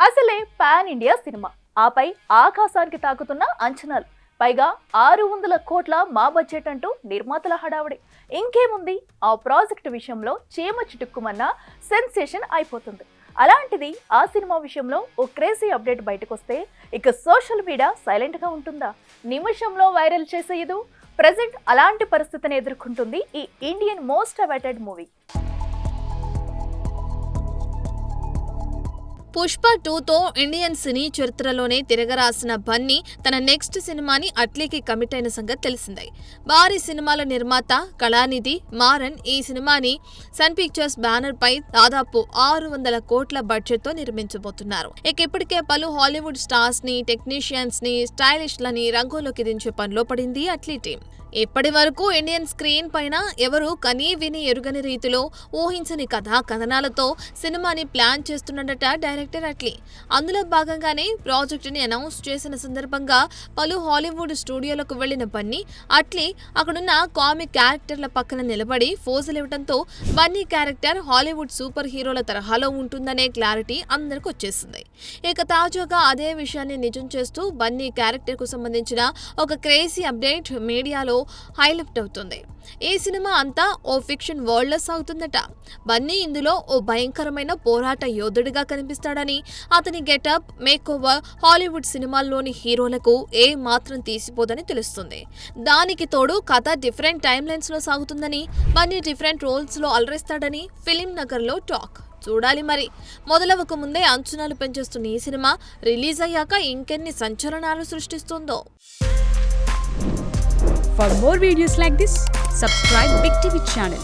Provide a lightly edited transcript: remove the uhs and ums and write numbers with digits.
అసలే pan India cinema, ఆపై ఆకాశానికి తాకుతున్న అంచనాలు, పైగా 600 కోట్ల మా బడ్జెట్ అంటూ నిర్మాతల హడావుడి. ఇంకేముంది, ఆ ప్రాజెక్టు విషయంలో చీమ చిటుక్కుమన్న సెన్సేషన్ అయిపోతుంది. అలాంటిది ఆ సినిమా విషయంలో ఓ క్రేజీ అప్డేట్ బయటకొస్తే ఇక సోషల్ మీడియా సైలెంట్ గా ఉంటుందా? నిమిషంలో వైరల్ చేసేయదు. ప్రెజెంట్ అలాంటి పరిస్థితిని ఎదుర్కొంటుంది ఈ Indian most awaited movie. Pushpa 2తో ఇండియన్ సినీ చరిత్రలోనే తిరగరాసిన బన్నీ తన నెక్స్ట్ సినిమాని అట్లీకి కమిట్ అయిన సంగతి తెలిసిందే. భారీ సినిమాల నిర్మాత కళానిధి మారన్ ఈ సినిమాని సన్ పిక్చర్స్ బ్యానర్ పై దాదాపు 600 కోట్ల బడ్జెట్ తో నిర్మించబోతున్నారు. ఇప్పటికే పలు హాలీవుడ్ స్టార్స్ ని, టెక్నీషియన్స్ ని, స్టైలిష్లని రంగంలోకి దించే పనిలో పడింది అట్లీ టీం. ఇప్పటి వరకు ఇండియన్ స్క్రీన్ పైన ఎవరు కనీ విని ఎరుగని రీతిలో ఊహించని కథా కథనాలతో సినిమాని ప్లాన్ చేస్తున్నదట డైరెక్టర్ అట్లీ. అందులో భాగంగానే ప్రాజెక్టుని అనౌన్స్ చేసిన సందర్భంగా పలు హాలీవుడ్ స్టూడియోలకు వెళ్లిన బన్నీ అట్లీ అక్కడున్న కామిక్ క్యారెక్టర్ల పక్కన నిలబడి ఫోజులివ్వడంతో బన్నీ క్యారెక్టర్ హాలీవుడ్ సూపర్ హీరోల తరహాలో ఉంటుందనే క్లారిటీ అందరికి వచ్చేసింది. ఇక తాజాగా అదే విషయాన్ని నిజం చేస్తూ బన్నీ క్యారెక్టర్ కు సంబంధించిన ఒక క్రేజీ అప్డేట్ మీడియాలో హైలైట్ అవుతుంది. ఈ సినిమా అంతా ఓ ఫిక్షన్ వరల్డ్ లో సాగుతుందట. బన్నీ ఇందులో ఓ భయంకరమైన పోరాట యోధుడిగా కనిపిస్తాడని, అతని గెటప్, మేక్ ఓవర్ హాలీవుడ్ సినిమాల్లోని హీరోలకు ఏ మాత్రం తీసిపోదని తెలుస్తుంది. దానికి తోడు కథ డిఫరెంట్ టైమ్ లైన్స్ లో సాగుతుందని, బన్నీ డిఫరెంట్ రోల్స్ లో అలరిస్తాడని ఫిలిం నగర్ లో టాక్. చూడాలి మరి. మొదలవక ముందే అంచనాలు పెంచేస్తున్న ఈ సినిమా రిలీజ్ అయ్యాక ఇంకెన్ని సంచలనాలు సృష్టిస్తుందో. For more videos like this, subscribe Big TV channel.